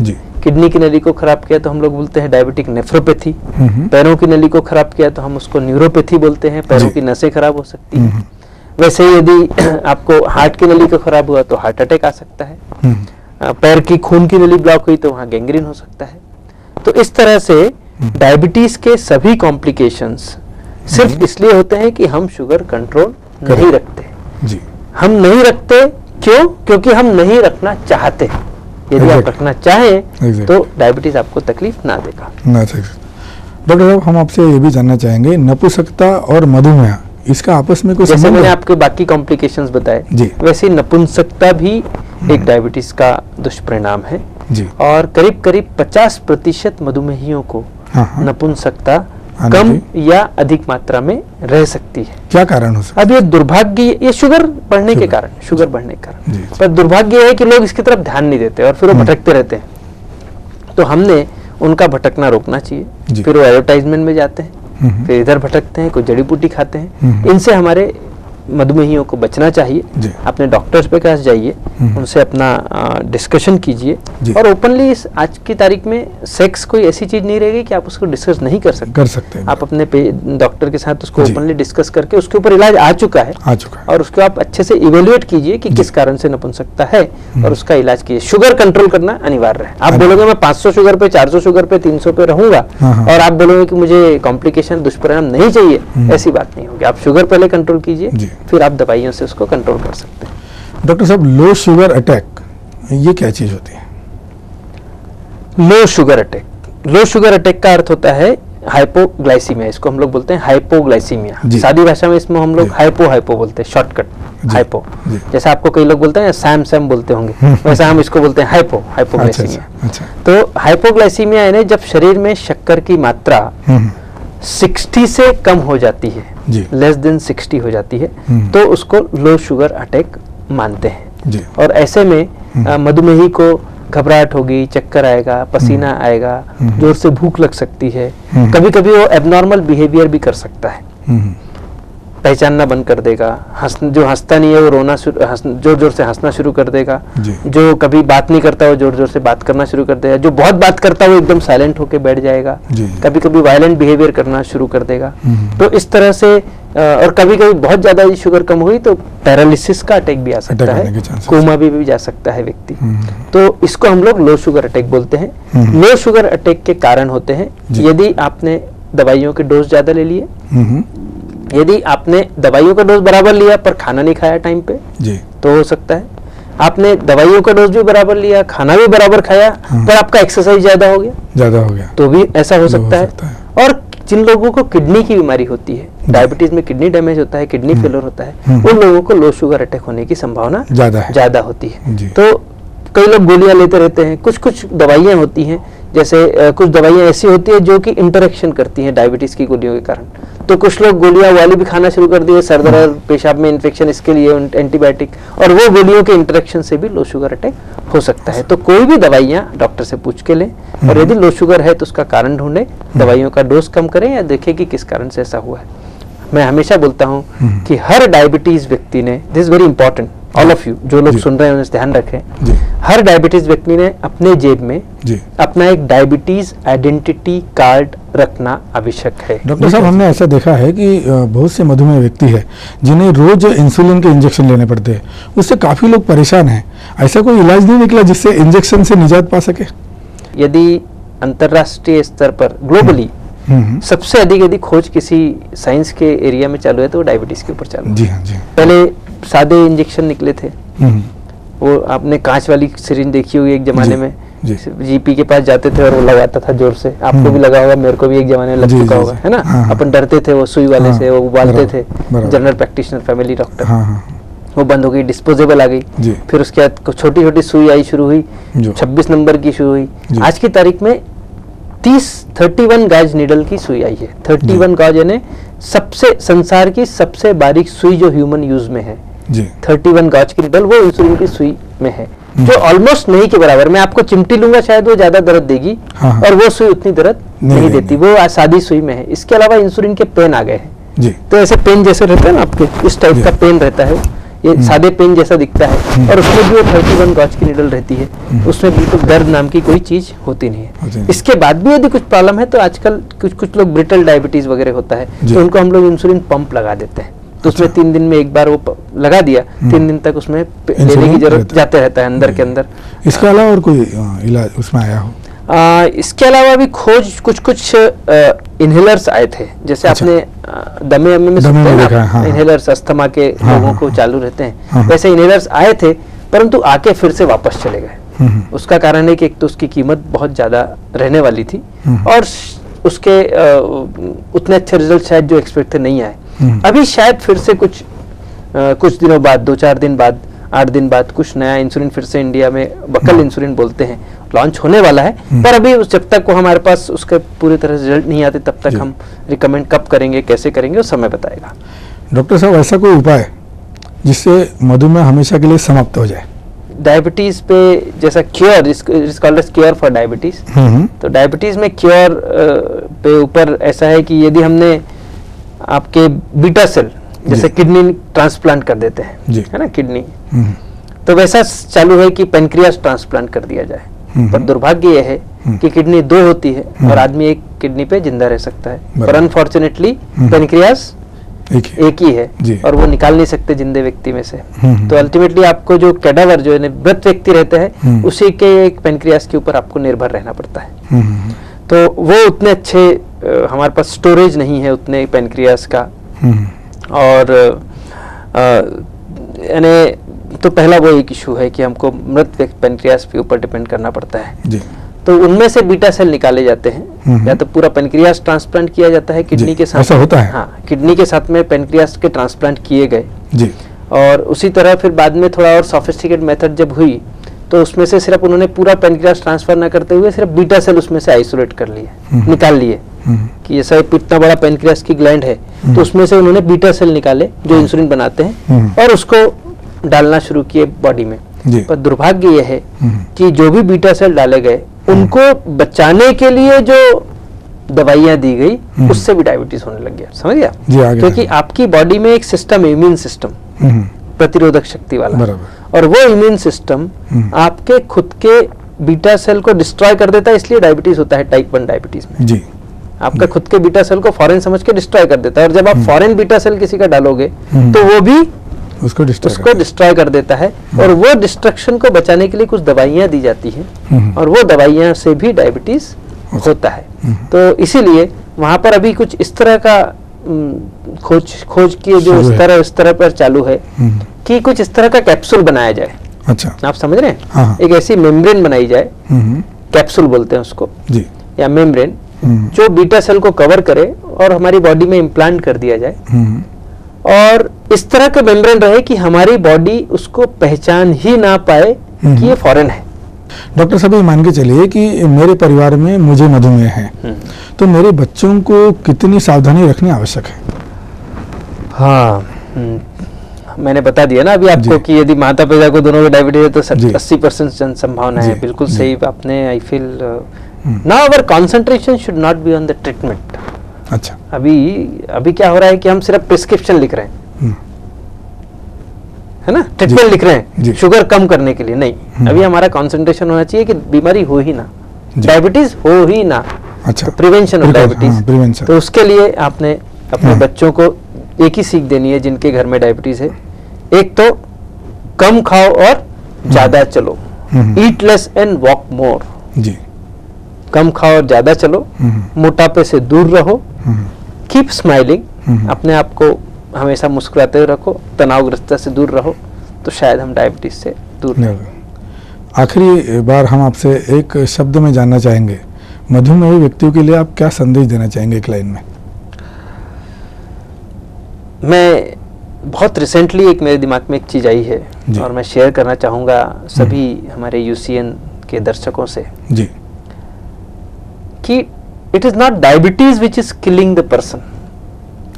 किडनी की नली को खराब किया तो हम लोग बोलते हैं डायबिटिक नेफ्रोपैथी। पैरों की नली को खराब किया तो हम उसको न्यूरोपैथी बोलते हैं, पैरों की नसें खराब हो सकती हैं। वैसे ही यदि आपको हार्ट की नली को खराब हुआ तो हार्ट अटैक आ सकता है। पैर की खून की नली ब्लॉक हुई तो वहां गैंग्रीन हो सकता है। तो इस तरह से डायबिटीज के सभी कॉम्प्लिकेशंस सिर्फ इसलिए होते हैं कि हम शुगर कंट्रोल नहीं रखते। हम नहीं रखते, क्यों? क्योंकि हम नहीं रखना चाहते। यदि आप रखना चाहें तो डायबिटीज आपको तकलीफ ना देगा। डॉक्टर साहब, हम आपसे ये भी जानना चाहेंगे, नपुंसकता और मधुमेह, इसका आपस में कोई संबंध? जैसे मैंने आपके बाकी कॉम्प्लिकेशंस बताए जी, वैसे नपुंसकता भी एक डायबिटीज का दुष्परिणाम है जी। और करीब करीब 50% मधुमेहियों को नपुंसकता कम या अधिक मात्रा में रह सकती है। क्या कारण हो सकता है? अब ये दुर्भाग्य, ये शुगर बढ़ने के कारण, शुगर बढ़ने के कारण, पर दुर्भाग्य है कि लोग इसकी तरफ ध्यान नहीं देते और फिर वो भटकते रहते हैं। तो हमने उनका भटकना रोकना चाहिए। फिर वो एडवर्टाइजमेंट में जाते हैं, फिर इधर भटकते हैं, कोई जड़ी बूटी खाते हैं। इनसे हमारे मधुमेहियों को बचना चाहिए। अपने डॉक्टर्स पे पास जाइए, उनसे अपना डिस्कशन कीजिए। और ओपनली आज की तारीख में सेक्स कोई ऐसी चीज नहीं रहेगी कि आप उसको डिस्कस नहीं कर सकते हैं। आप अपने डॉक्टर के साथ उसको ओपनली डिस्कस करके उसके ऊपर इलाज आ चुका है और उसको आप अच्छे से इवेल्युएट कीजिए कि किस कारण से नपुंसकता है और उसका इलाज कीजिए। शुगर कंट्रोल करना अनिवार्य है। आप बोलोगे मैं 500 शुगर पे, 400 शुगर पे, 300 पे रहूंगा और आप बोलोगे कि मुझे कॉम्प्लिकेशन, दुष्परिणाम नहीं चाहिए, ऐसी बात नहीं होगी। आप शुगर पहले कंट्रोल कीजिए, फिर आप दवाइयों से उसको कंट्रोल कर सकते हैं। डॉक्टर साहब, लो शुगर अटैक, ये क्या चीज होती है? Low sugar attack, low sugar attack का अर्थ होता है हाइपोग्लाइसीमिया। इसको हम लोग बोलते हैं हाइपोग्लाइसीमिया। सादी भाषा में इसमें हम लोग हाइपो बोलते हैं, शॉर्टकट हाइपो। जैसा आपको कई लोग बोलते हैं सैम बोलते होंगे, वैसा हम इसको बोलते हैं हाइपोग्लाइसीमिया। तो हाइपोग्लाइसीमिया यानी जब शरीर में शक्कर की मात्रा 60 से कम हो जाती है, लेस देन 60 हो जाती है, तो उसको लो शुगर अटैक मानते हैं। और ऐसे में मधुमेही को घबराहट होगी, चक्कर आएगा, पसीना आएगा, जोर से भूख लग सकती है, कभी कभी वो एबनॉर्मल बिहेवियर भी कर सकता है, पहचानना बंद कर देगा, जो हंसता नहीं है वो रोना, जोर जोर से हंसना शुरू कर देगा, जो कभी बात नहीं करता वो जोर जोर से बात करना शुरू कर देगा, जो बहुत बात करता है वो एकदम साइलेंट होकर बैठ जाएगा, कभी कभी वायलेंट बिहेवियर करना शुरू कर देगा। तो इस तरह से और कभी कभी बहुत ज्यादा शुगर कम हुई तो पैरालिसिस का अटैक भी आ सकता है, कोमा भी जा सकता है व्यक्ति। तो इसको हम लोग लो शुगर अटैक बोलते हैं। लो शुगर अटैक के कारण होते हैं यदि आपने दवाइयों के डोज ज्यादा ले लिए, यदि आपने दवाइयों का डोज बराबर लिया पर खाना नहीं खाया टाइम पे तो हो सकता है। आपने दवाइयों का डोज भी बराबर लिया, खाना भी बराबर खाया, पर आपका एक्सरसाइज ज्यादा हो गया तो भी ऐसा हो सकता है। और जिन लोगों को किडनी की बीमारी होती है, डायबिटीज में किडनी डैमेज होता है, किडनी फेलियर होता है, उन लोगों को लो शुगर अटैक होने की संभावना ज्यादा होती है। तो कई लोग गोलियां लेते रहते हैं। कुछ दवाइयां होती हैं, जैसे कुछ दवाइयां ऐसी होती है जो कि इंटरेक्शन करती हैं डायबिटीज की गोलियों के कारण। तो कुछ लोग गोलियां वाली भी खाना शुरू कर दिए, सर दर्द, पेशाब में इन्फेक्शन, इसके लिए एंटीबायोटिक, और वो गोलियों के इंटरेक्शन से भी लो शुगर अटैक हो सकता है। तो कोई भी दवाइयां डॉक्टर से पूछ के लें, और यदि लो शुगर है तो उसका कारण ढूंढें, दवाइयों का डोज कम करें या देखें कि किस कारण से ऐसा हुआ है। मैं हमेशा बोलता हूं कि हर डायबिटीज व्यक्ति ने, this very important, all of you जो लोग सुन रहे हैं उन्हें ध्यान रखें, हर डायबिटीज व्यक्ति ने अपने जेब में अपना एक डायबिटीज आइडेंटिटी कार्ड रखना आवश्यक है। डॉक्टर साहब, हमने ऐसा देखा है कि बहुत से मधुमेह व्यक्ति है जिन्हें रोज इंसुलिन के इंजेक्शन लेने पड़ते हैं, उससे काफी लोग परेशान हैं। ऐसा कोई इलाज नहीं निकला जिससे इंजेक्शन से निजात पा सके? यदि अंतरराष्ट्रीय स्तर पर ग्लोबली सबसे अधिक यदि खोज किसी साइंस के एरिया में चालू है तो वो डायबिटीज के ऊपर चालू है। पहले सादे इंजेक्शन निकले थे, वो आपने कांच वाली सिरिंज देखी होगी एक जमाने में, जीपी के पास जाते थे और वो लगाता था जोर से, आपको भी लगा होगा, मेरे को भी एक जमाने में लग चुका होगा, है ना। अपन डरते थे वो सुई वाले से, वो उबालते थे, जनरल प्रैक्टिशनर, फैमिली डॉक्टर, वो बंद हो गई, डिस्पोजेबल आ गई। फिर उसके बाद छोटी छोटी सुई आई, शुरू हुई 26 नंबर की शुरू हुई। आज की तारीख में 31 गॉज नीडल की सुई आई है। 31 गॉज यानी सबसे संसार की सबसे बारीक सुई जो ह्यूमन यूज में है, 31 गॉज की नीडल, वो इंसुलिन की सुई में है, जो ऑलमोस्ट नहीं के बराबर। मैं आपको चिमटी लूंगा शायद वो ज्यादा दर्द देगी, और वो सुई उतनी दर्द नहीं देती, वो सादी सुई में है। इसके अलावा इंसुलिन के पेन आ गए हैं, तो ऐसे पेन जैसे रहते हैं ना आपके, इस टाइप का पेन रहता है, ये सादे पेन जैसा दिखता है, और उसमें भी वो 31 गॉज की नीडल रहती है, उसमें बिल्कुल दर्द नाम की कोई चीज होती नहीं है। इसके बाद भी यदि कुछ प्रॉब्लम है तो आजकल कुछ लोग ब्रिटल डायबिटीज वगैरह होता है, तो उनको हम लोग इंसुलिन पंप लगा देते हैं। तो उसमें 3 दिन में एक बार वो लगा दिया, 3 दिन तक उसमें लेने की जरूरत जाते रहता है अंदर के अंदर। इसके अलावा और कोई इलाज उसमें आया हो? इसके अलावा भी खोज कुछ इनहेलर्स आए थे, जैसे आपने दमे में सुनते हैं ना, हाँ, इनहेलर्स अस्थमा के लोगों को चालू रहते हैं, वैसे इनहेलर्स आए थे परंतु आके फिर से वापस चले गए। उसका कारण है कि एक तो उसकी कीमत बहुत ज्यादा रहने वाली थी और उसके उतने अच्छे रिजल्ट शायद जो एक्सपेक्ट थे नहीं आए। अभी शायद फिर से कुछ दिनों बाद, 2-4 दिन बाद, 8 दिन बाद कुछ नया इंसुलिन फिर से इंडिया में बकल इंसुलिन बोलते हैं लॉन्च होने वाला है, पर अभी जब तक वो हमारे पास उसके पूरी तरह से रिजल्ट नहीं आते तब तक हम रिकमेंड कब करेंगे, कैसे करेंगे, वो समय बताएगा। डॉक्टर साहब, ऐसा कोई उपाय जिससे मधुमेह हमेशा के लिए समाप्त हो जाए? डायबिटीज पे जैसा cure, is called as cure for diabetes, तो डायबिटीज में क्योर पे ऊपर ऐसा है कि यदि हमने आपके बीटा सेल जैसे किडनी ट्रांसप्लांट कर देते हैं, है ना, किडनी, तो वैसा चालू है कि पेनक्रियास ट्रांसप्लांट कर दिया जाए। पर दुर्भाग्य यह है कि किडनी 2 होती है और आदमी एक किडनी पे जिंदा रह सकता है, पर अनफॉर्चुनेटली पेनक्रियास एक ही है और वो निकाल नहीं सकते जिंदे व्यक्ति में से। तो अल्टीमेटली आपको जो कैडावर, जो मृत व्यक्ति रहते हैं, उसी के एक पेनक्रियास के ऊपर आपको निर्भर रहना पड़ता है। तो वो उतने अच्छे हमारे पास स्टोरेज नहीं है उतने पेनक्रियास का, और यानी तो पहला वो एक इशू है कि हमको मृत पेनक्रियास के ऊपर डिपेंड करना पड़ता है। तो उनमें से बीटा सेल निकाले जाते हैं, या तो पूरा पेनक्रियास ट्रांसप्लांट किया जाता है किडनी के साथ, ऐसा होता है? हाँ, किडनी के साथ में पेनक्रियास के ट्रांसप्लांट किए गए और उसी तरह फिर बाद में थोड़ा और सोफिस्टिकेट मेथड जब हुई तो उसमें से सिर्फ उन्होंने पूरा पेनक्रियास ट्रांसफर ना करते हुए सिर्फ बीटा सेल उसमें से आइसोलेट कर लिए, निकाल लिए कि जैसा इतना बड़ा पेनक्रियास की ग्लैंड है तो उसमें से उन्होंने बीटा सेल निकाले जो इंसुलिन बनाते हैं और उसको डालना शुरू किए बॉडी में। पर दुर्भाग्य यह है कि जो भी बीटा सेल डाले गए उनको बचाने के लिए जो दवाइयां दी गई उससे भी डायबिटीज होने लग गया, समझ गया? क्योंकि आपकी बॉडी में एक सिस्टम है, इम्यून सिस्टम, प्रतिरोधक शक्ति वाला, और वो इम्यून सिस्टम आपके खुद के बीटा सेल को डिस्ट्रॉय कर देता है, इसलिए डायबिटीज होता है टाइप 1 डायबिटीज में। आपका खुद के बीटा सेल को फॉरेन समझ के डिस्ट्रॉय कर देता है, और जब आप फॉरेन बीटा सेल किसी का डालोगे तो वो भी उसको डिस्ट्रॉय कर देता है, और वो डिस्ट्रक्शन को बचाने के लिए कुछ दवाइयां दी जाती हैं और वो दवाइयां से भी डायबिटीज होता है। तो इसीलिए वहां पर अभी कुछ इस तरह का खोज की जो इस तरह पर चालू है कि कुछ इस तरह का कैप्सूल बनाया जाए। अच्छा, आप समझ रहे हैं? हाँ। एक ऐसी मेम्ब्रेन बनाई जाए, कैप्सूल बोलते हैं उसको जी, या मेम्ब्रेन, जो बीटा सेल को कवर करे और हमारी बॉडी में इम्प्लांट कर दिया जाए, और इस तरह का मेम्ब्रेन रहे कि हमारी बॉडी उसको पहचान ही ना पाए कि ये फॉरेन है। डॉक्टर साहब, मान के चलिए कि मेरे परिवार में मुझे मधुमेह है, तो मेरे बच्चों को कितनी सावधानी रखनी आवश्यक है? हाँ, मैंने बता दिया ना अभी आपको कि यदि माता पिता को दोनों को डायबिटीज है तो 80% संभावना है। बिल्कुल सही आपने, I feel now our concentration should not be on the treatment. अच्छा, अभी क्या हो रहा है कि हम सिर्फ प्रिस्क्रिप्शन लिख रहे हैं, है ना, ट्रीटमेंट लिख रहे हैं शुगर कम करने के लिए, नहीं, अभी हमारा कंसंट्रेशन होना चाहिए कि बीमारी हो ही ना, डायबिटीज हो ही ना। अच्छा, तो प्रिवेंशन ऑफ डायबिटीज, तो उसके लिए आपने अपने बच्चों को एक ही सीख देनी है जिनके घर में डायबिटीज है, एक तो कम खाओ और ज्यादा चलो, ईट लेस एंड वॉक मोर जी, कम खाओ और ज्यादा चलो, मोटापे से दूर रहो, कीप स्माइलिंग, अपने आप को हमेशा मुस्कुराते हुए रखो, तनावग्रस्तता से दूर रहो, तो शायद हम डायबिटीज से दूर रहें। आखिरी बार हम आपसे एक शब्द में जानना चाहेंगे, मधुमेह व्यक्तियों के लिए आप क्या संदेश देना चाहेंगे एक लाइन में? मैं बहुत रिसेंटली एक मेरे दिमाग में एक चीज आई है और मैं शेयर करना चाहूंगा सभी हमारे यूसीएन के दर्शकों से जी, कि it is not diabetes which is killing the person.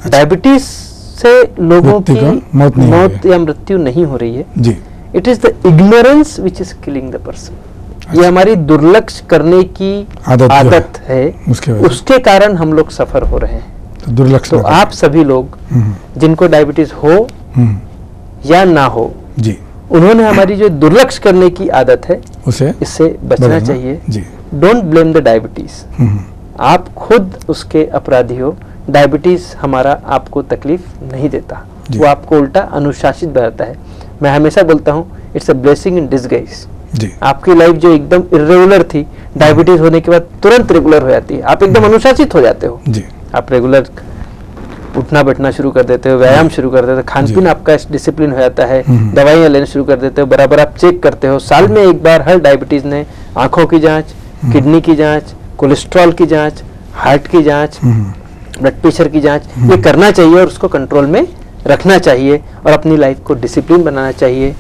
Diabetes से लोगों की मौत या मृत्यु नहीं हो रही है जी, it is the ignorance which is killing the person. ये हमारी दुर्लक्ष्य करने की आदत है, उसके कारण हम लोग सफर हो रहे हैं। तो आप सभी लोग जिनको डायबिटीज हो या ना हो जी, उन्होंने हमारी जो दुर्लक्ष्य करने की आदत है इससे बचना चाहिए। डोंट ब्लेम द डायबिटीज, आप खुद उसके अपराधी हो। डायबिटीज हमारा आपको तकलीफ नहीं देता, वो आपको उल्टा अनुशासित बनाता है। मैं हमेशा बोलता हूँ it's a blessing in disguise, जी। आपकी लाइफ जो एकदम इरेगुलर थी, डायबिटीज होने के बाद तुरंत रेगुलर हो जाती है। आप एकदम अनुशासित हो जाते हो जी। आप रेगुलर उठना बैठना शुरू कर देते हो, व्यायाम शुरू कर देते हो, खान पीन आपका डिसिप्लिन हो जाता है, दवाइयाँ लेना शुरू कर देते हो, बराबर आप चेक करते हो। साल में एक बार हर डायबिटीज ने आंखों की जांच, किडनी की जांच, कोलेस्ट्रॉल की जांच, हार्ट की जांच, ब्लड प्रेशर की जांच, ये करना चाहिए और उसको कंट्रोल में रखना चाहिए और अपनी लाइफ को डिसिप्लिन बनाना चाहिए।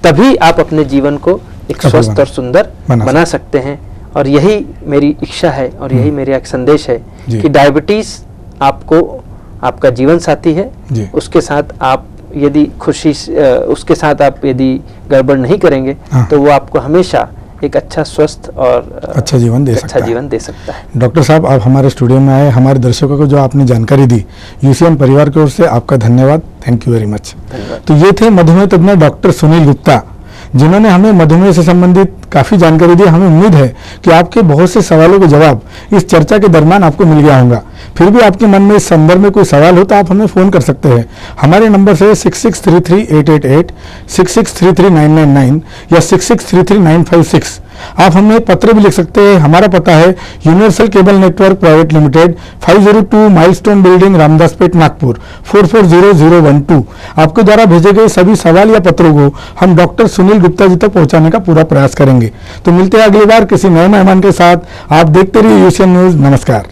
तभी आप अपने जीवन को एक स्वस्थ और सुंदर बना सकते हैं। और यही मेरी इच्छा है और यही मेरा एक संदेश है कि डायबिटीज आपको आपका जीवन साथी है, उसके साथ आप यदि उसके साथ आप यदि गड़बड़ नहीं करेंगे तो वो आपको हमेशा एक अच्छा स्वस्थ और अच्छा जीवन दे सकता है। डॉक्टर साहब, आप हमारे स्टूडियो में आए, हमारे दर्शकों को जो आपने जानकारी दी, यूसीएन परिवार की ओर से आपका धन्यवाद। Thank you very much. तो ये थे मधुमेह तज्ञ डॉक्टर सुनील गुप्ता, जिन्होंने हमें मधुमेह से संबंधित काफी जानकारी दी। हमें उम्मीद है कि आपके बहुत से सवालों के जवाब इस चर्चा के दरमियान आपको मिल गया होगा। फिर भी आपके मन में इस संदर्भ में कोई सवाल हो तो आप हमें फोन कर सकते हैं। हमारे नंबर से 6633-888, 6633-999 या 6633-956। आप हमें पत्र भी लिख सकते हैं। हमारा पता है universal cable network private limited, 502 milestone building, Ramdaspeth, Nagpur 440012। आपके द्वारा भेजे गए सभी सवाल या पत्रों को हम डॉक्टर सुनील गुप्ता जी तक पहुंचाने का पूरा प्रयास करेंगे। तो मिलते हैं अगली बार किसी नए मेहमान के साथ। आप देखते रहिए यूसीएन न्यूज। नमस्कार।